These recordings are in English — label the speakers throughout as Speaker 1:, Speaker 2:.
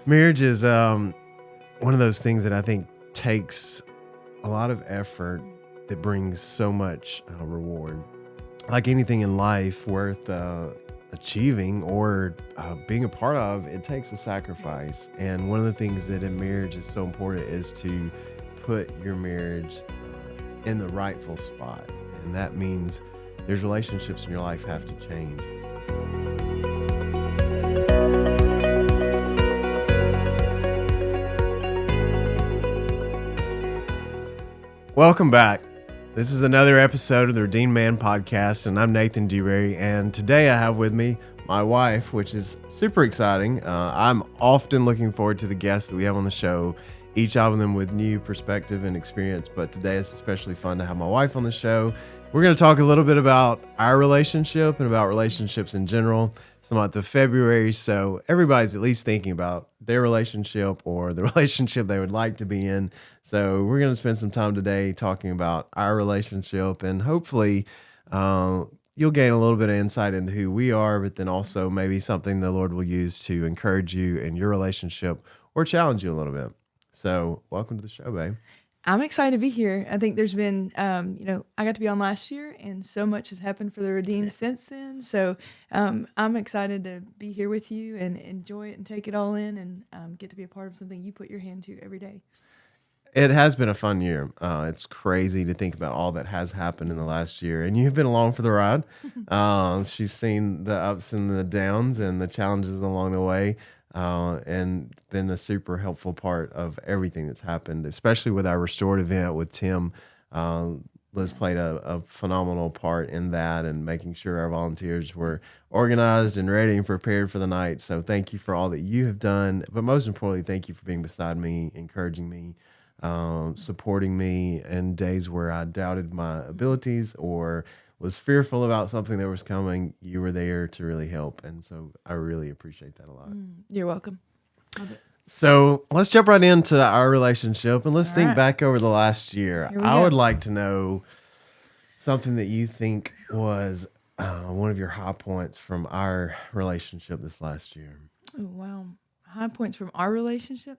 Speaker 1: Marriage is one of those things that I think takes a lot of effort that brings so much reward. Like anything in life worth achieving or being a part of, it takes a sacrifice. And one of the things that in marriage is so important is to put your marriage in the rightful spot. And that means there's relationships in your life have to change. Welcome back. This is another episode of the Redeemed Man podcast, and I'm Nate Dewberry. And today I have with me my wife, which is super exciting. I'm often looking forward to the guests that we have on the show, each of them with new perspective and experience. But today it's especially fun to have my wife on the show. We're going to talk a little bit about our relationship and about relationships in general. It's the month of February, so everybody's at least thinking about their relationship or the relationship they would like to be in. So we're going to spend some time today talking about our relationship, and hopefully you'll gain a little bit of insight into who we are, but then also maybe something the Lord will use to encourage you in your relationship or challenge you a little bit. So welcome to the show, babe.
Speaker 2: I'm excited to be here. I think there's been, I got to be on last year, and so much has happened for the Redeemed since then. So I'm excited to be here with you and enjoy it and take it all in and get to be a part of something you put your hand to every day.
Speaker 1: It has been a fun year. It's crazy to think about all that has happened in the last year, and you've been along for the ride. She's seen the ups and the downs and the challenges along the way. And been a super helpful part of everything that's happened, especially with our Restored event with Tim. Liz played a phenomenal part in that and making sure our volunteers were organized and ready and prepared for the night. So thank you for all that you have done. But most importantly, thank you for being beside me, encouraging me, supporting me in days where I doubted my abilities or was fearful about something that was coming. You were there to really help. And so I really appreciate that a lot.
Speaker 2: You're welcome. Love it.
Speaker 1: So let's jump right into our relationship and let's think
Speaker 2: right.
Speaker 1: back over the last year.
Speaker 2: Here we
Speaker 1: I
Speaker 2: go.
Speaker 1: would like to know something that you think was one of your high points from our relationship this last year.
Speaker 2: Oh, wow. High points from our relationship?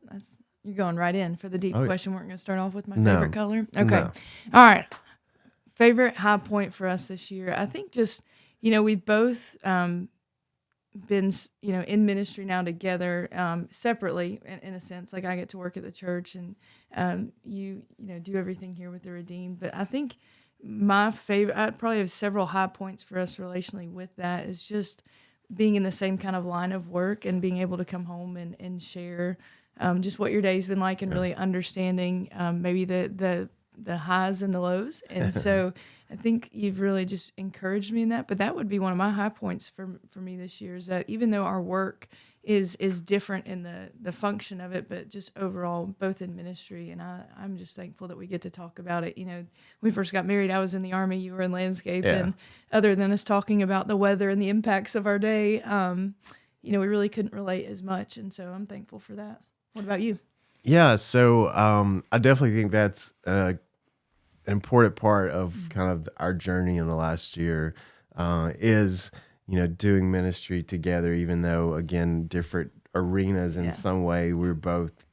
Speaker 2: You're going right in for the deep question. We're going to start off with my favorite color. Okay.
Speaker 1: No.
Speaker 2: All right. Favorite high point for us this year, I think just, we've both been, in ministry now together, separately in a sense. Like I get to work at the church and you do everything here with the Redeemed. But I think my favorite, I'd probably have several high points for us relationally with that is just being in the same kind of line of work and being able to come home and share just what your day's been like and really understanding maybe the highs and the lows. And so I think you've really just encouraged me in that. But that would be one of my high points for me this year is that even though our work is different in the function of it, but just overall, both in ministry. And I'm just thankful that we get to talk about it. When we first got married, I was in the Army, you were in landscape. Yeah. And other than us talking about the weather and the impacts of our day, we really couldn't relate as much. And so I'm thankful for that. What about you?
Speaker 1: Yeah, so I definitely think that's an important part of kind of our journey in the last year is, doing ministry together, even though, again, different arenas in some way, we're both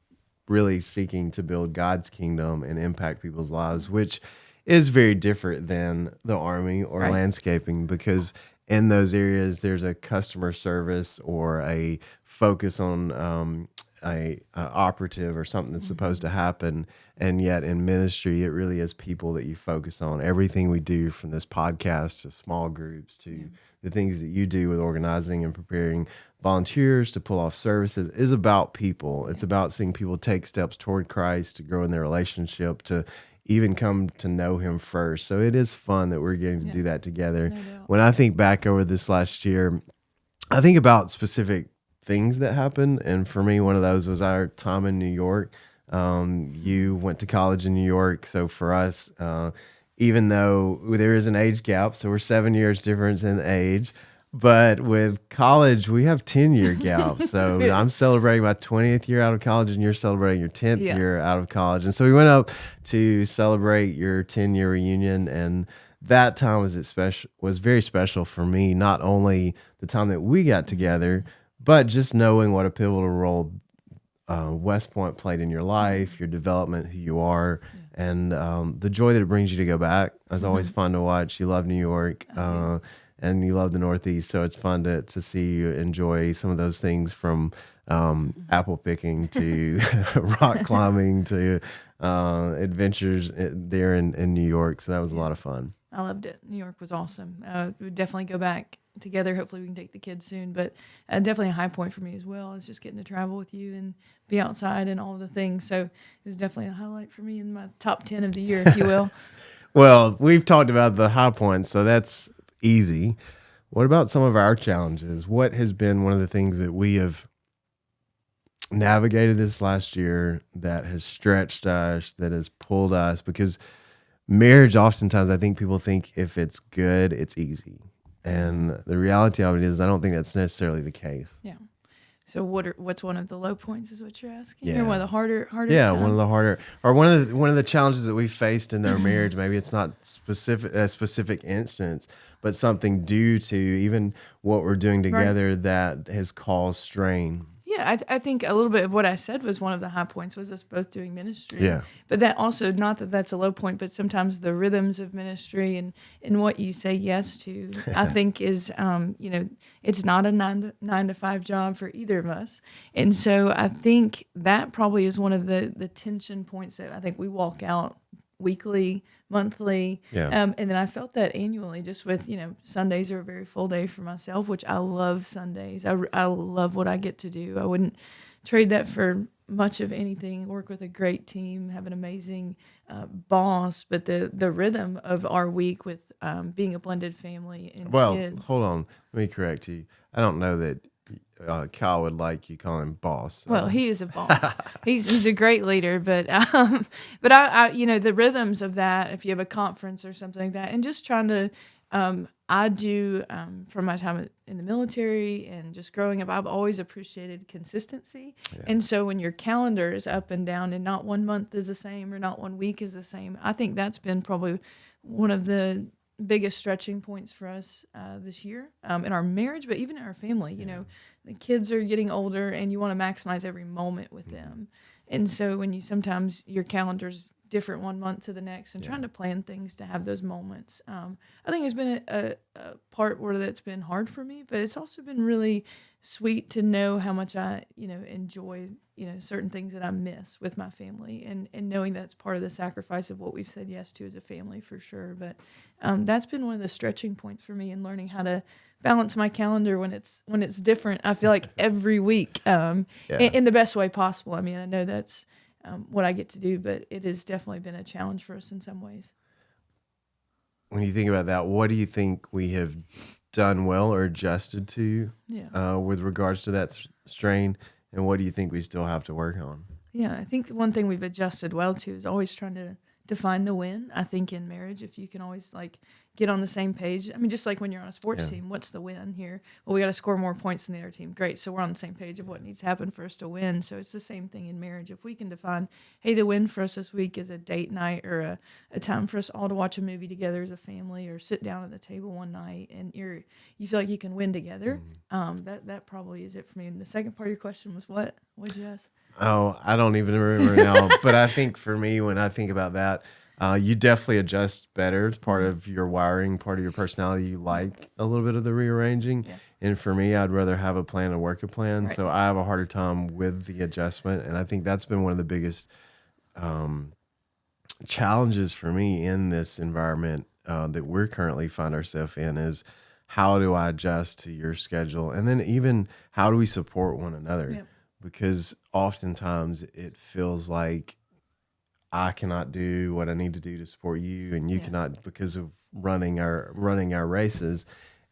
Speaker 1: really seeking to build God's kingdom and impact people's lives, which is very different than the Army or landscaping, because in those areas, there's a customer service or a focus on a operative or something that's supposed to happen. And yet in ministry, it really is people that you focus on. Everything we do, from this podcast to small groups to the things that you do with organizing and preparing volunteers to pull off services, is about people. It's about seeing people take steps toward Christ, to grow in their relationship, to even come to know him first. So it is fun that we're getting to do that together. No doubt. When I think back over this last year, I think about specific things that happened. And for me, one of those was our time in New York. You went to college in New York. So for us, even though there is an age gap, so we're 7 years difference in age, but with college, we have 10-year gap. So I'm celebrating my 20th year out of college and you're celebrating your 10th year out of college. And so we went up to celebrate your 10-year reunion, and that time was very special for me, not only the time that we got together, but just knowing what a pivotal role West Point played in your life, your development, who you are, and the joy that it brings you to go back. It's always fun to watch. You love New York, and you love the Northeast, so it's fun to see you enjoy some of those things, from apple picking to rock climbing to adventures there in New York. So that was a lot of fun.
Speaker 2: I loved it. New York was awesome. We'd definitely go back together. Hopefully we can take the kids soon, but definitely a high point for me as well is just getting to travel with you and be outside and all the things. So it was definitely a highlight for me in my top 10 of the year, if you will.
Speaker 1: Well, we've talked about the high points, so that's easy. What about some of our challenges? What has been one of the things that we have navigated this last year that has stretched us, that has pulled us? Because marriage, oftentimes, I think people think if it's good, it's easy. And the reality of it is, I don't think that's necessarily the case.
Speaker 2: Yeah. So what's one of the low points is what you're asking?
Speaker 1: Yeah.
Speaker 2: Or one of the harder
Speaker 1: Yeah,
Speaker 2: times?
Speaker 1: one of the harder, or one of the challenges that we faced in our marriage. Maybe it's not a specific instance, but something due to even what we're doing together that has caused strain.
Speaker 2: Yeah, I think a little bit of what I said was one of the high points was us both doing ministry.
Speaker 1: Yeah.
Speaker 2: But that also, not that that's a low point, but sometimes the rhythms of ministry and what you say yes to, I think is, it's not a 9 to 5 job for either of us. And so I think that probably is one of the tension points that I think we walk out weekly, monthly.
Speaker 1: Yeah.
Speaker 2: And then I felt that annually just with, Sundays are a very full day for myself, which I love Sundays. I love what I get to do. I wouldn't trade that for much of anything. Work with a great team, have an amazing boss, but the rhythm of our week with being a blended family and kids.
Speaker 1: Hold on. Let me correct you. I don't know that Kyle would like you call him boss.
Speaker 2: Well, he is a boss. he's a great leader, but I the rhythms of that. If you have a conference or something like that, and just trying to, I do from my time in the military and just growing up, I've always appreciated consistency. Yeah. And so when your calendar is up and down, and not one month is the same or not one week is the same, I think that's been probably one of the biggest stretching points for us this year in our marriage, but even in our family. The kids are getting older and you want to maximize every moment with them. And so when sometimes your calendar's different one month to the next, and trying to plan things to have those moments, I think it's been a part where that's been hard for me, but it's also been really sweet to know how much I enjoy certain things that I miss with my family, and knowing that's part of the sacrifice of what we've said yes to as a family, for sure. But that's been one of the stretching points for me in learning how to balance my calendar when it's different. I feel like every week in the best way possible. I mean, I know that's what I get to do, but it has definitely been a challenge for us in some ways.
Speaker 1: When you think about that, what do you think we have done well or adjusted to with regards to that strain, and what do you think we still have to work on?
Speaker 2: Yeah, I think one thing we've adjusted well to is always trying to define the win. I think in marriage, if you can always get on the same page. I mean, just like when you're on a sports team, what's the win here? Well, we got to score more points than the other team. Great. So we're on the same page of what needs to happen for us to win. So it's the same thing in marriage. If we can define, hey, the win for us this week is a date night or a time for us all to watch a movie together as a family, or sit down at the table one night, and you feel like you can win together. That probably is it for me. And the second part of your question was what? What did you ask?
Speaker 1: Oh, I don't even remember now. But I think for me, when I think about that, you definitely adjust better. It's part of your wiring, part of your personality. You like a little bit of the rearranging. Yeah. And for me, I'd rather have a plan and work a plan. Right. So I have a harder time with the adjustment. And I think that's been one of the biggest challenges for me in this environment that we're currently find ourselves in, is how do I adjust to your schedule? And then even how do we support one another? Yeah. Because oftentimes it feels like I cannot do what I need to do to support you, and you cannot, because of running our races.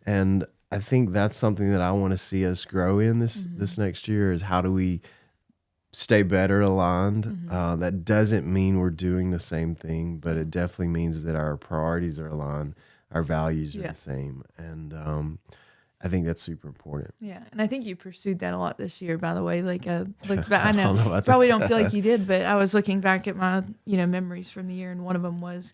Speaker 1: And I think that's something that I want to see us grow in this next year, is how do we stay better aligned? That doesn't mean we're doing the same thing, but it definitely means that our priorities are aligned, our values are the same. And I think that's super important.
Speaker 2: Yeah, and I think you pursued that a lot this year, by the way. Looked back, I know probably don't feel like you did, but I was looking back at my memories from the year, and one of them was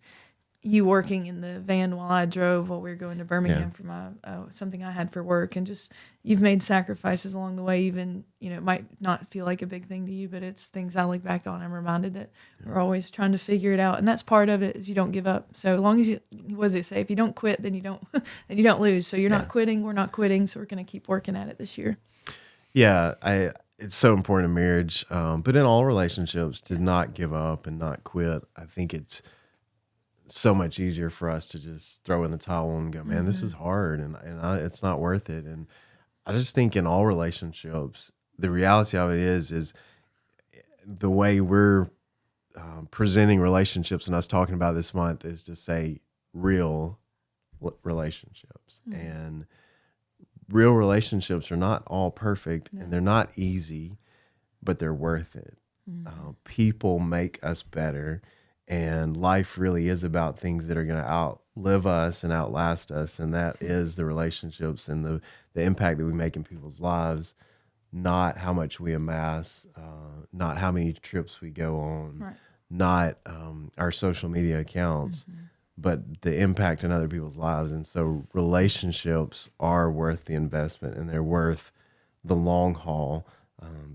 Speaker 2: you working in the van while I drove while we were going to Birmingham
Speaker 1: Yeah.
Speaker 2: for my something I had for work, and just you've made sacrifices along the way. Even it might not feel like a big thing to you, but it's things I look back on. I'm reminded that we're always trying to figure it out, and that's part of it. Is you don't give up. So as long as you, what does it say? If you don't quit, then you don't then you don't lose. So you're not quitting. We're not quitting. So we're going to keep working at it this year.
Speaker 1: Yeah, it's so important in marriage, but in all relationships to not give up and not quit. I think it's so much easier for us to just throw in the towel and go, man, this is hard it's not worth it. And I just think in all relationships, the reality of it is the way we're presenting relationships and us talking about this month is to say real relationships. And real relationships are not all perfect and they're not easy, but they're worth it. People make us better. And life really is about things that are going to outlive us and outlast us. And that is the relationships and the impact that we make in people's lives, not how much we amass, not how many trips we go on, not our social media accounts, but the impact in other people's lives. And so relationships are worth the investment and they're worth the long haul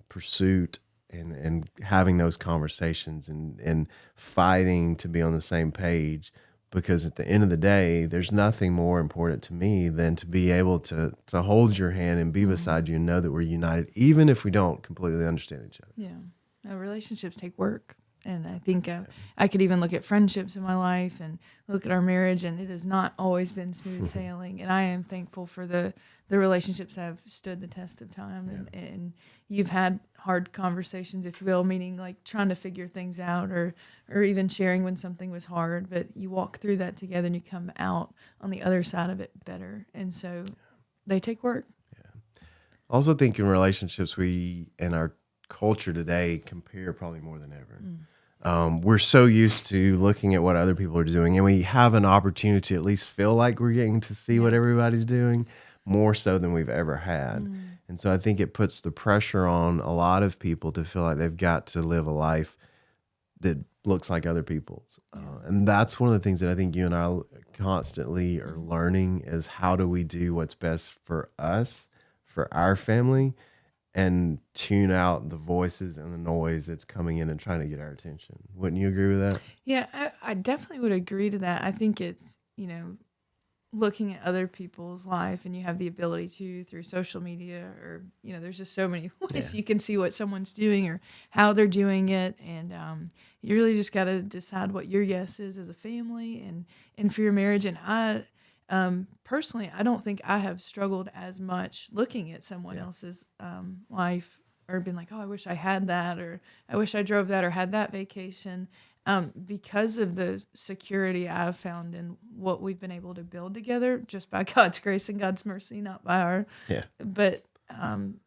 Speaker 1: pursuit and having those conversations and fighting to be on the same page, because at the end of the day, there's nothing more important to me than to be able to hold your hand and be beside you and know that we're united, even if we don't completely understand each other.
Speaker 2: Yeah. No, relationships take work. And I think I could even look at friendships in my life and look at our marriage, and it has not always been smooth sailing. And I am thankful for the relationships that have stood the test of time. And you've had hard conversations, if you will, meaning like trying to figure things out or even sharing when something was hard. But you walk through that together and you come out on the other side of it better. And so they take work.
Speaker 1: I also think in relationships, we in our culture today compare probably more than ever. We're so used to looking at what other people are doing, and we have an opportunity to at least feel like we're getting to see what everybody's doing more so than we've ever had. And so I think it puts the pressure on a lot of people to feel like they've got to live a life that looks like other people's. And that's one of the things that I think you and I constantly are learning is how do we do what's best for us, for our family, and tune out the voices and the noise that's coming in and trying to get our attention. Wouldn't you agree with that?
Speaker 2: Yeah, I definitely would agree to that. I think it's, looking at other people's life, and you have the ability to through social media or, there's just so many ways you can see what someone's doing or how they're doing it. And you really just got to decide what your yes is as a family and for your marriage. And I, personally, I don't think I have struggled as much looking at someone else's life or been like, oh, I wish I had that, or I wish I drove that or had that vacation, because of the security I've found in what we've been able to build together just by God's grace and God's mercy, not by our, but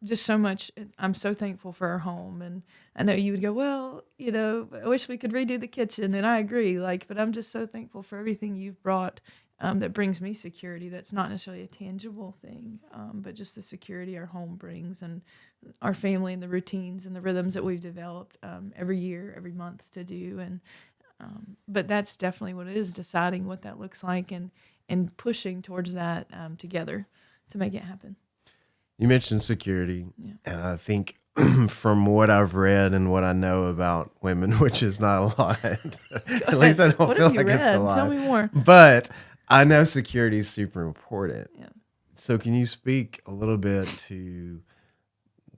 Speaker 2: just so much. I'm so thankful for our home. And I know you would go, well, I wish we could redo the kitchen. And I agree, but I'm just so thankful for everything you've brought that brings me security. That's not necessarily a tangible thing, but just the security our home brings and our family and the routines and the rhythms that we've developed every year, every month to do. And but that's definitely what it is, deciding what that looks like and pushing towards that together to make it happen.
Speaker 1: You mentioned security, and I think from what I've read and what I know about women, which is not a lot, at least I don't feel like it's a lot.
Speaker 2: Tell me more.
Speaker 1: But I know security is super important.
Speaker 2: Yeah.
Speaker 1: So can you speak a little bit to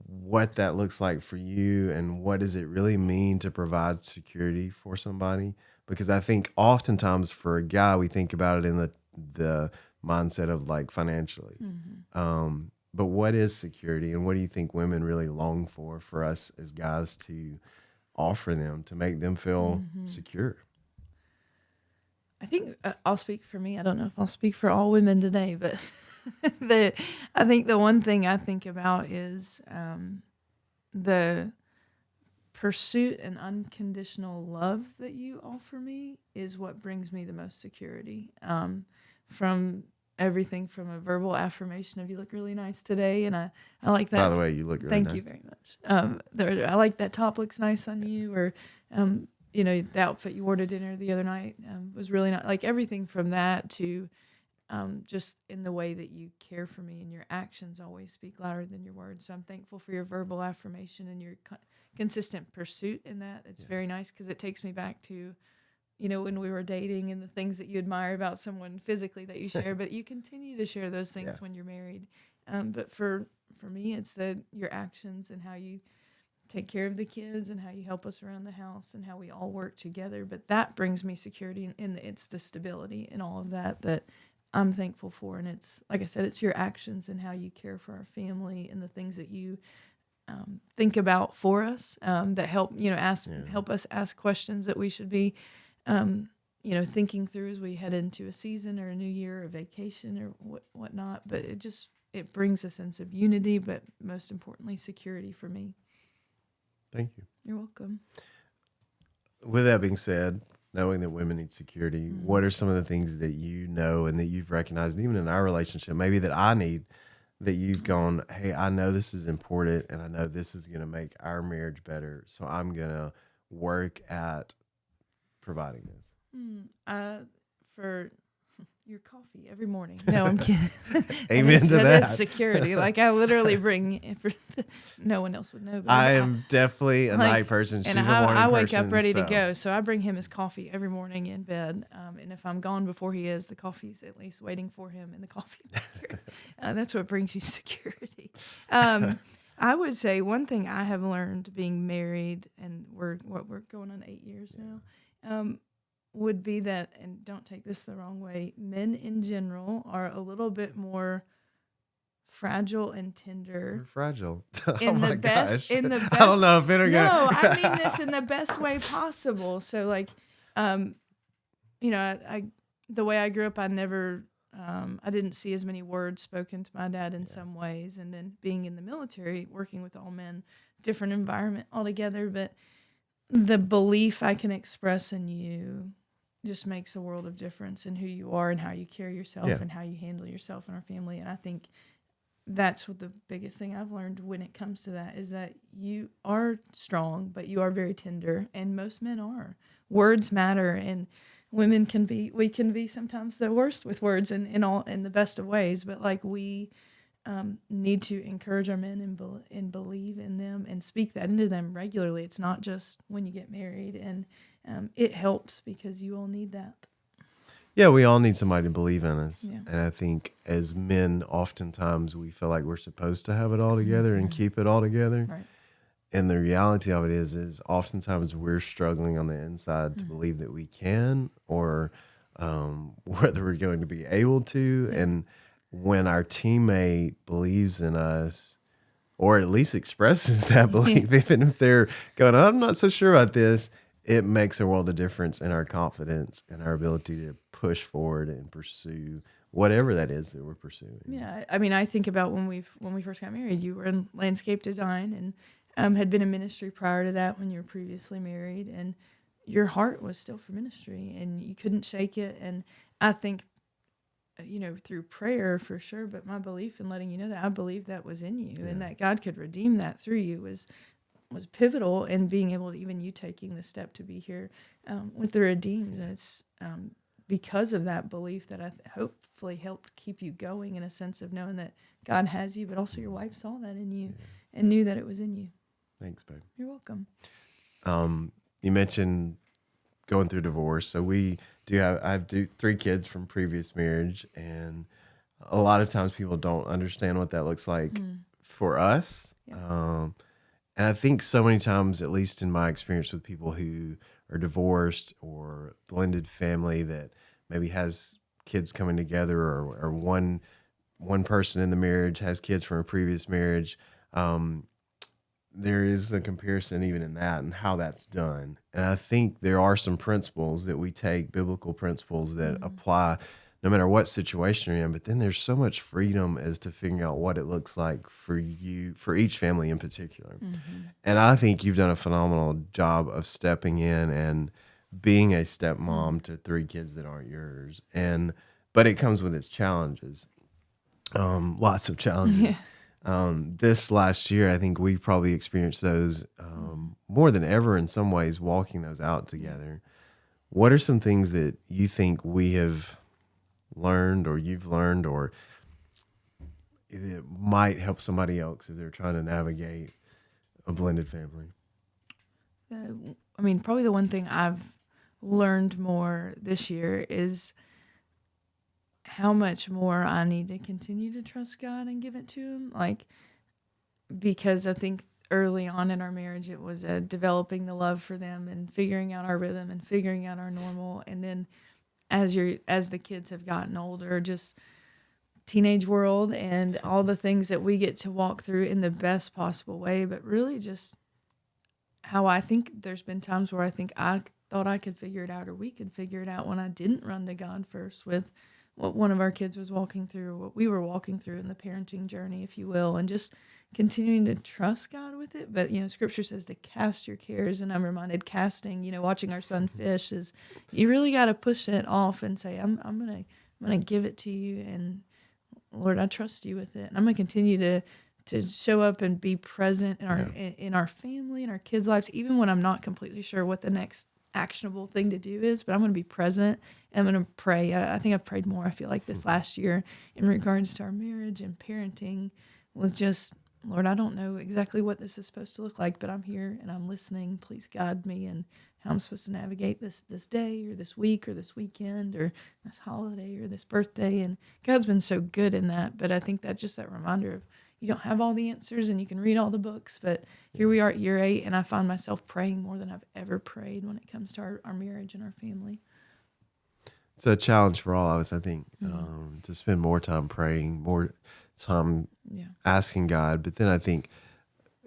Speaker 1: what that looks like for you and what does it really mean to provide security for somebody? Because I think oftentimes for a guy, we think about it in the mindset of like financially. But what is security, and what do you think women really long for us as guys to offer them to make them feel secure?
Speaker 2: I think I'll speak for me. I don't know if I'll speak for all women today, but I think the one thing I think about is the pursuit and unconditional love that you offer me is what brings me the most security. From everything from a verbal affirmation of you look really nice today, and I like that.
Speaker 1: By the way, you look really nice.
Speaker 2: Thank you very much. I like that top looks nice on you, or the outfit you wore to dinner the other night was really not like everything from that to just in the way that you care for me, and your actions always speak louder than your words. So I'm thankful for your verbal affirmation and your consistent pursuit in that. It's very nice because it takes me back to, when we were dating and the things that you admire about someone physically that you share, but you continue to share those things when you're married. But for me, it's your actions and how you take care of the kids and how you help us around the house and how we all work together. But that brings me security, and it's the stability and all of that I'm thankful for. And it's, like I said, it's your actions and how you care for our family and the things that you think about for us that help, help us ask questions that we should be, thinking through as we head into a season or a new year or vacation or whatnot. But it brings a sense of unity, but most importantly, security for me.
Speaker 1: Thank you.
Speaker 2: You're welcome.
Speaker 1: With that being said, knowing that women need security, what are some of the things that you know and that you've recognized, even in our relationship, maybe that I need, that you've gone, hey, I know this is important and I know this is going to make our marriage better, so I'm going to work at providing this?
Speaker 2: For your coffee every morning. No, I'm kidding.
Speaker 1: Amen to that.
Speaker 2: That is security. Like I literally bring, no one else would know. But
Speaker 1: I am definitely a night person. She's a morning person.
Speaker 2: I wake up ready to go. So I bring him his coffee every morning in bed. And if I'm gone before he is, the coffee's at least waiting for him in the coffee maker. That's what brings you security. I would say one thing I have learned being married, and we're going on 8 years now, would be that, and don't take this the wrong way, men in general are a little bit more fragile and tender.
Speaker 1: We're fragile.
Speaker 2: In the best. I
Speaker 1: don't know if it'll go.
Speaker 2: No, I mean this in the best way possible. So like, I the way I grew up, I never, I didn't see as many words spoken to my dad in some ways. And then being in the military, working with all men, different environment altogether. But the belief I can express in you just makes a world of difference in who you are and how you carry yourself and how you handle yourself and our family. And I think that's what the biggest thing I've learned when it comes to that is that you are strong, but you are very tender, and most men are. Words matter, and we can be sometimes the worst with words in the best of ways, but like we need to encourage our men and believe in them and speak that into them regularly. It's not just when you get married, and it helps because you all need that.
Speaker 1: Yeah, we all need somebody to believe in us.
Speaker 2: Yeah.
Speaker 1: And I think as men, oftentimes we feel like we're supposed to have it all together and keep it all together.
Speaker 2: Right.
Speaker 1: And the reality of it is oftentimes we're struggling on the inside to believe that we can, or whether we're going to be able to. And when our teammate believes in us, or at least expresses that belief, even if they're going, I'm not so sure about this, it makes a world of difference in our confidence and our ability to push forward and pursue whatever that is that we're pursuing.
Speaker 2: Yeah, I mean, I think about when we first got married, you were in landscape design and had been in ministry prior to that when you were previously married, and your heart was still for ministry and you couldn't shake it. And I think, through prayer for sure, but my belief in letting you know that I believe that was in you and that God could redeem that through you was pivotal in being able to, even you taking the step to be here with the redeemed. And it's because of that belief that I hopefully helped keep you going, in a sense of knowing that God has you, but also your wife saw that in you and knew that it was in you.
Speaker 1: Thanks, babe.
Speaker 2: You're welcome.
Speaker 1: You mentioned going through divorce. So I have 3 kids from previous marriage, and a lot of times people don't understand what that looks like for us. Yeah. And I think so many times, at least in my experience with people who are divorced or blended family that maybe has kids coming together, or one person in the marriage has kids from a previous marriage, there is a comparison even in that and how that's done. And I think there are some principles that we take, biblical principles that apply no matter what situation you're in, but then there's so much freedom as to figuring out what it looks like for you, for each family in particular. And I think you've done a phenomenal job of stepping in and being a stepmom to 3 kids that aren't yours. But it comes with its challenges, lots of challenges. This last year, I think we probably experienced those more than ever in some ways walking those out together. What are some things that you think we have learned or you've learned or it might help somebody else if they're trying to navigate a blended family?
Speaker 2: Probably the one thing I've learned more this year is how much more I need to continue to trust God and give it to Him. Because I think early on in our marriage, it was developing the love for them and figuring out our rhythm and figuring out our normal. And then as the kids have gotten older, just teenage world and all the things that we get to walk through in the best possible way, but really just how I think there's been times where I think I thought I could figure it out or we could figure it out when I didn't run to God first with what one of our kids was walking through, or what we were walking through in the parenting journey, if you will, and just continuing to trust God with it. But, Scripture says to cast your cares, and I'm reminded casting, watching our son fish is you really got to push it off and say, I'm going to give it to you, and Lord, I trust you with it. And I'm going to continue to show up and be present in our family, in our kids' lives, even when I'm not completely sure what the next actionable thing to do is, but I'm going to be present and I'm going to pray. I think I've prayed more, I feel like, this last year in regards to our marriage and parenting with just, Lord, I don't know exactly what this is supposed to look like, but I'm here and I'm listening. Please guide me in how I'm supposed to navigate this day or this week or this weekend or this holiday or this birthday. And God's been so good in that. But I think that's just that reminder of you don't have all the answers and you can read all the books, but here we are at year 8, and I find myself praying more than I've ever prayed when it comes to our marriage and our family.
Speaker 1: It's a challenge for all of us, I think, to spend more time praying, more time asking God. But then I think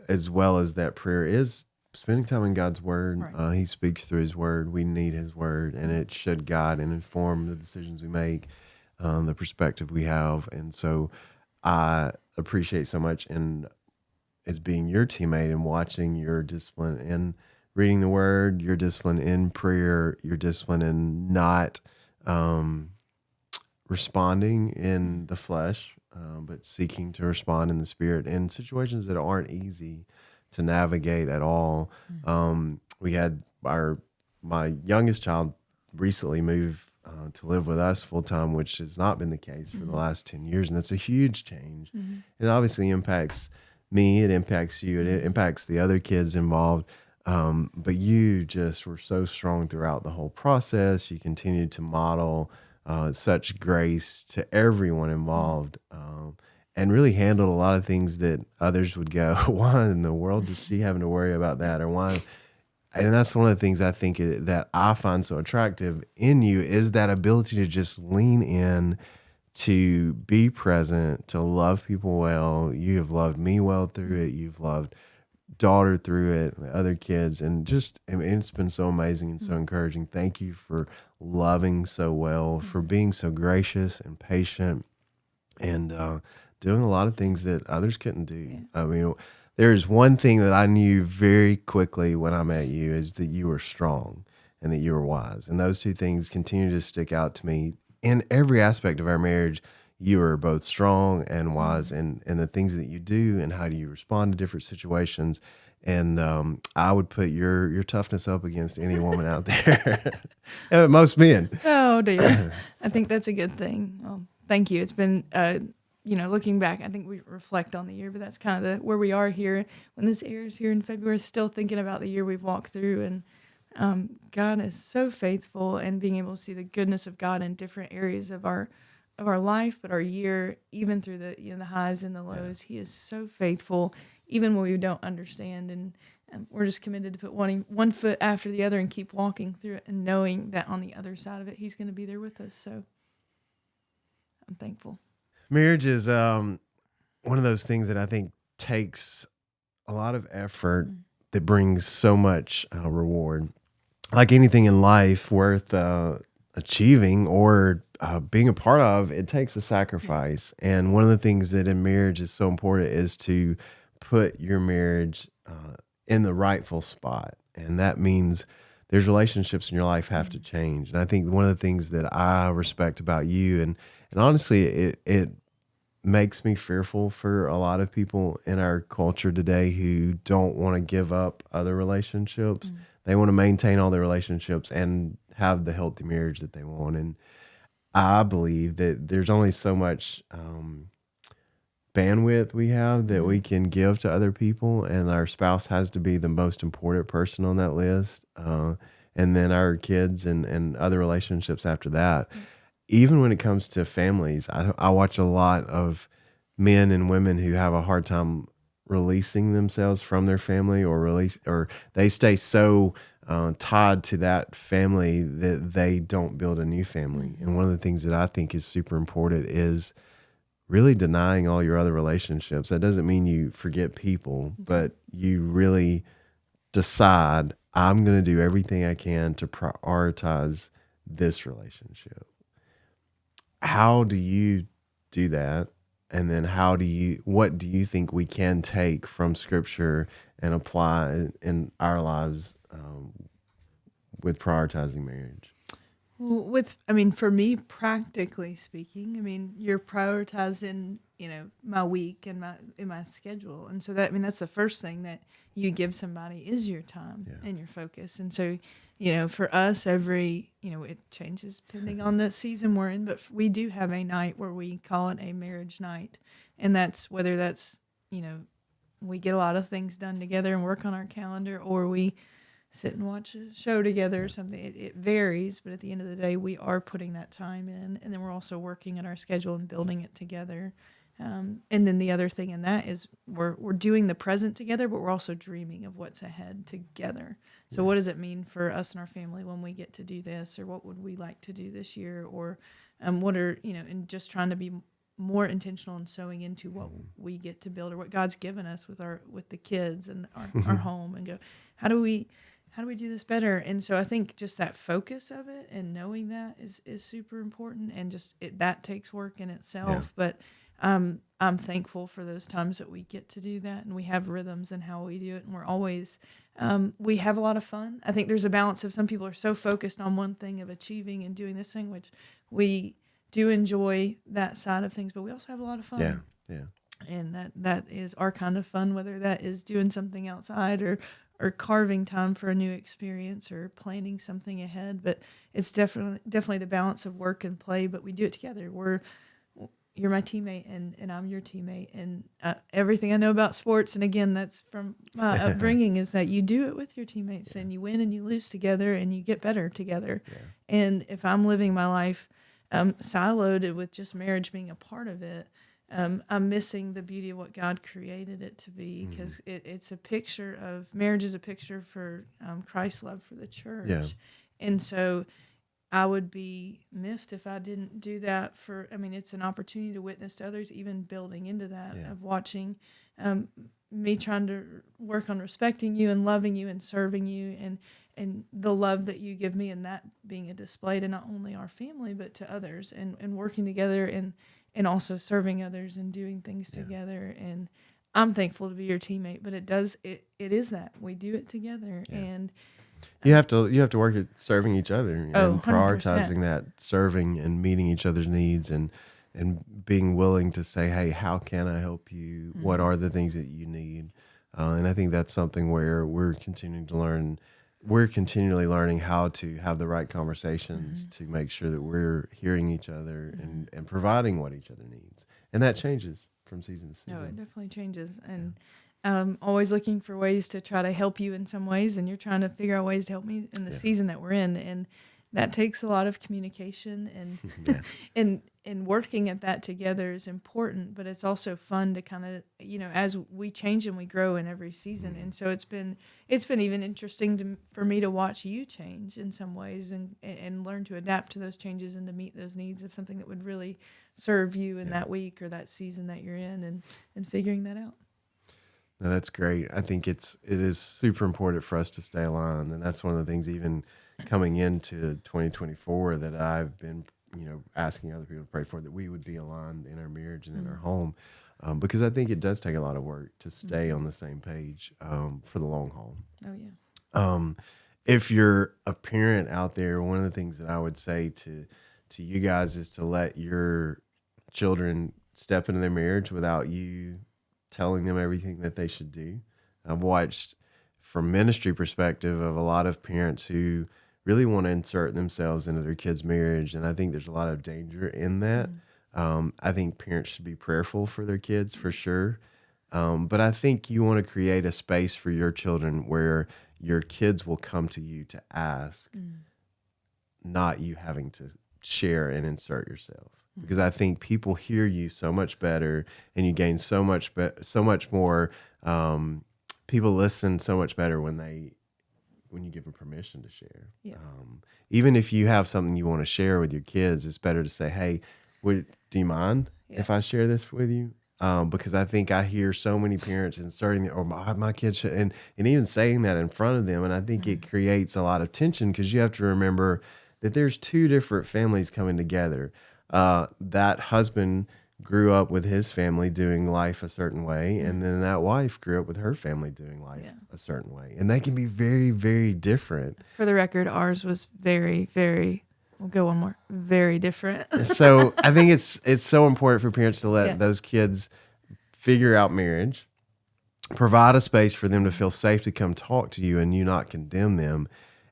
Speaker 1: as well as that prayer is spending time in God's word. Right. He speaks through his word. We need his word, and it should guide and inform the decisions we make, the perspective we have. And so I appreciate so much and as being your teammate and watching your discipline in reading the word, your discipline in prayer, your discipline in not responding in the flesh, but seeking to respond in the spirit in situations that aren't easy to navigate at all. We had my youngest child recently move to live with us full time, which has not been the case for the last 10 years. And that's a huge change. It obviously impacts me. It impacts you. It impacts the other kids involved. But you just were so strong throughout the whole process. You continued to model such grace to everyone involved, and really handled a lot of things that others would go, why in the world is she having to worry about that? Or why? And that's one of the things I think that I find so attractive in you is that ability to just lean in, to be present, to love people well. You have loved me well through it. You've loved daughter through it, the other kids, and just, it's been so amazing and so encouraging. Thank you for loving so well, for being so gracious and patient, and doing a lot of things that others couldn't do. I mean, there's one thing that I knew very quickly when I met you is that you were strong and that you were wise. And those two things continue to stick out to me in every aspect of our marriage. You are both strong and wise in the things that you do and how do you respond to different situations. And I would put your toughness up against any woman out there. Most men.
Speaker 2: Oh, dear. I think that's a good thing. Well, thank you. It's been, looking back, I think we reflect on the year, but that's kind of where we are here. When this airs here in February, still thinking about the year we've walked through. And God is so faithful, and being able to see the goodness of God in different areas of our life, but our year, even through the highs and the lows. He is so faithful, even when we don't understand. And we're just committed to put one foot after the other and keep walking through it, and knowing that on the other side of it, he's going to be there with us. So I'm thankful.
Speaker 1: Marriage is one of those things that I think takes a lot of effort that brings so much reward. Like anything in life worth achieving or being a part of, it takes a sacrifice. And one of the things that in marriage is so important is to put your marriage in the rightful spot. And that means there's relationships in your life have to change. And I think one of the things that I respect about you, and honestly, it makes me fearful for a lot of people in our culture today who don't want to give up other relationships. They want to maintain all their relationships and have the healthy marriage that they want. And I believe that there's only so much bandwidth we have that we can give to other people, and our spouse has to be the most important person on that list. And then our kids and other relationships after that. Even when it comes to families, I watch a lot of men and women who have a hard time releasing themselves from their family, or they stay so tied to that family that they don't build a new family. And one of the things that I think is super important is really denying all your other relationships. That doesn't mean you forget people, but you really decide, I'm going to do everything I can to prioritize this relationship. How do you do that? And then what do you think we can take from Scripture and apply in our lives with prioritizing marriage?
Speaker 2: For me, practically speaking, you're prioritizing, my week and my schedule. And so that's the first thing that you give somebody is your time and your focus. And so, for us, it changes depending on the season we're in, but we do have a night where we call it a marriage night. And that's whether that's, we get a lot of things done together and work on our calendar, or we sit and watch a show together or something. It varies, but at the end of the day, we are putting that time in, and then we're also working at our schedule and building it together. And then the other thing in that is we're doing the present together, but we're also dreaming of what's ahead together. So what does it mean for us and our family when we get to do this, or what would we like to do this year, or what are, and just trying to be more intentional in sowing into what we get to build, or what God's given us with the kids and our home, and go, how do we do this better? And so I think just that focus of it and knowing that is super important, and just that takes work in itself. But I'm thankful for those times that we get to do that, and we have rhythms in how we do it, and we're always we have a lot of fun. I think there's a balance of some people are so focused on one thing of achieving and doing this thing, which we do enjoy that side of things, but we also have a lot of fun. And that is our kind of fun, whether that is doing something outside or carving time for a new experience or planning something ahead. But it's definitely the balance of work and play, but we do it together. You're my teammate and I'm your teammate, and everything I know about sports, and again, that's from my upbringing, is that you do it with your teammates, and you win and you lose together, and you get better together. And if I'm living my life siloed with just marriage being a part of it, I'm missing the beauty of what God created it to be, because it's a picture of marriage is a picture for Christ's love for the church. And so I would be miffed if I didn't do that it's an opportunity to witness to others, even building into that, of watching me trying to work on respecting you and loving you and serving you, and the love that you give me, and that being a display to not only our family, but to others, and working together and also serving others and doing things together. And I'm thankful to be your teammate, but it is that we do it together. And
Speaker 1: you have to work at serving each other and
Speaker 2: 100%.
Speaker 1: prioritizing that serving and meeting each other's needs, and being willing to say, hey, how can I help you? What are the things that you need? And I think that's something where we're continuing to learn. We're continually learning how to have the right conversations to make sure that we're hearing each other and providing what each other needs. And that changes from season to season.
Speaker 2: No, it definitely changes. And always looking for ways to try to help you in some ways, and you're trying to figure out ways to help me in the season that we're in. And that takes a lot of communication, and and working at that together is important, but it's also fun to kind of, as we change and we grow in every season. And so it's been even interesting for me to watch you change in some ways, and learn to adapt to those changes and to meet those needs of something that would really serve you in that week or that season that you're in, and figuring that out.
Speaker 1: No, that's great. I think it is super important for us to stay aligned, and that's one of the things, even coming into 2024, that I've been, asking other people to pray for, that we would be aligned in our marriage and in our home, because I think it does take a lot of work to stay on the same page for the long haul.
Speaker 2: Oh yeah.
Speaker 1: If you're a parent out there, one of the things that I would say to you guys is to let your children step into their marriage without you telling them everything that they should do. I've watched from ministry perspective of a lot of parents who really want to insert themselves into their kids' marriage. And I think there's a lot of danger in that. I think parents should be prayerful for their kids for sure. But I think you want to create a space for your children where your kids will come to you to ask, not you having to share and insert yourself. Because I think people hear you so much better, and you gain so much more. People listen so much better when you give them permission to share.
Speaker 2: Yeah.
Speaker 1: Even if you have something you want to share with your kids, it's better to say, "Hey, do you mind if I share this with you?" Because I think I hear so many parents inserting, or my kids should, and even saying that in front of them, and I think it creates a lot of tension because you have to remember that there's two different families coming together. That husband grew up with his family doing life a certain way, and then that wife grew up with her family doing life a certain way, and they can be very, very different.
Speaker 2: For the record, ours was very, very. We'll go one more. Very different.
Speaker 1: So I think it's so important for parents to let those kids figure out marriage, provide a space for them to feel safe to come talk to you and you not condemn them.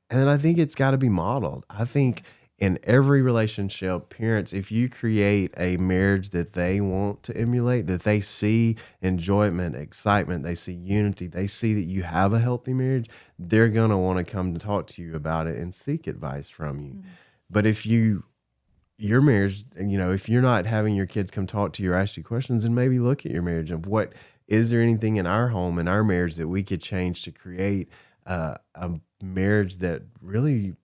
Speaker 1: And then I think it's got to be modeled. I think in every relationship, parents, if you create a marriage that they want to emulate, that they see enjoyment, excitement, they see unity, they see that you have a healthy marriage, they're going to want to come to talk to you about it and seek advice from you. But if your marriage, if you're not having your kids come talk to you or ask you questions, then maybe look at your marriage and is there anything in our home, in our marriage that we could change to create a marriage that really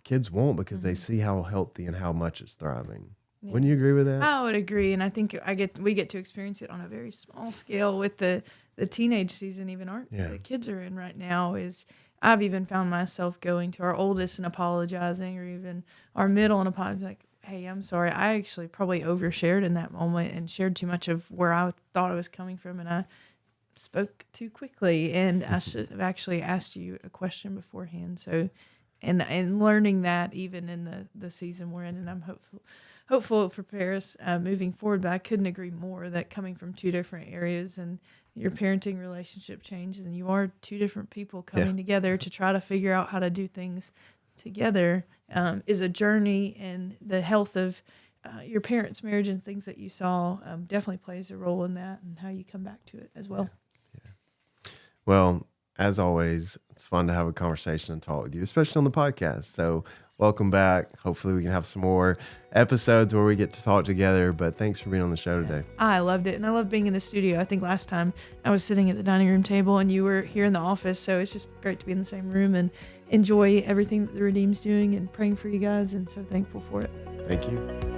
Speaker 1: kids want because they see how healthy and how much it's thriving. Yeah. Wouldn't you agree with that?
Speaker 2: I would agree, and I think we get to experience it on a very small scale with the teenage season. Even the kids are in right now is. I've even found myself going to our oldest and apologizing, or even our middle and apologizing, like, "Hey, I'm sorry. I actually probably overshared in that moment and shared too much of where I thought I was coming from, and I spoke too quickly, and I should have actually asked you a question beforehand." So, and learning that even in the season we're in, and I'm hopeful it prepares moving forward. But I couldn't agree more that coming from two different areas and your parenting relationship changes, and you are two different people coming together to try to figure out how to do things together is a journey, and the health of your parents' marriage and things that you saw definitely plays a role in that and how you come back to it as well.
Speaker 1: Yeah. Well, as always, it's fun to have a conversation and talk with you, especially on the podcast. So welcome back. Hopefully we can have some more episodes where we get to talk together, but thanks for being on the show today.
Speaker 2: I loved it, and I love being in the studio. I think last time I was sitting at the dining room table and you were here in the office, so it's just great to be in the same room and enjoy everything that the Redeem's doing and praying for you guys, and so thankful for it.
Speaker 1: Thank you.